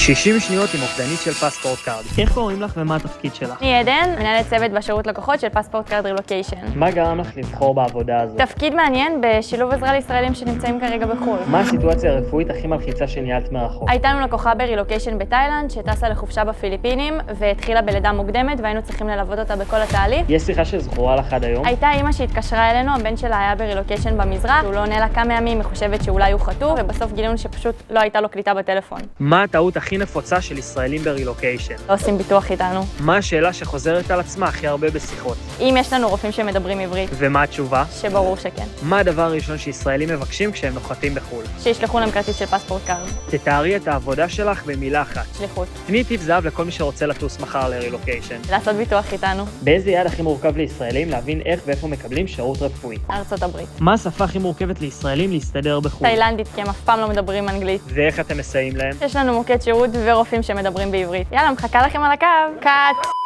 60 שניות עם אופדנית של פספורט קארד. איך קוראים לך ומה התפקיד שלך? אני עדן, מנהלת צוות בשירות לקוחות של פספורט קארד רילוקיישן. מה גרם לך לבחור בעבודה הזו? תפקיד מעניין בשילוב עזרה לישראלים שנמצאים כרגע בחו"ל. מה הסיטואציה הרפואית הכי מלחיצה שניהלת מרחוק? הייתה לנו לקוחה ברילוקיישן בתאילנד שטסה לחופשה בפיליפינים והתחילה בלידה מוקדמת והיינו צריכים ללוות אותה בכל התהליך. יש שיחה שזכורה לך עד היום? הייתה אימא שהתקשרה אלינו, הבן שלה היה ברילוקיישן במזרח, הוא לא עונה לה כמה ימים, היא חושבת שאולי הוא חטוף, ובסוף גילינו שפשוט לא הייתה לו קליטה בטלפון. מה הטעות הכי נפוצה של ישראלים ברילוקיישן? לא עושים ביטוח איתנו. מה השאלה שחוזרת על עצמה הכי הרבה בשיחות? אם יש לנו רופאים שמדברים עברית, ומה התשובה? שברור שכן. מה הדבר הראשון שישראלים מבקשים כשהם נוחתים בחו"ל? שישלחו להם כרטיס של פספורט קארד. תתארי את העבודה שלך במילה אחת. שליחות. תני טיפ זהב לכל מי שרוצה לטוס מחר לרילוקיישן. לעשות ביטוח איתנו. באיזה יעד הכי מורכב לישראלים להבין איך ואיפה מקבלים שירות רפואי? ארצות הברית. מה השפה הכי מורכבת לישראלים להסתדר בחו"ל? תאילנדית, כי הם אף פעם לא מדברים אנגלית. ואיך אתם מסייעים להם? יש לנו מוקד שירות ורופאים שמדברים בעברית. יאללה, מחכה לכם על הקו. קאט!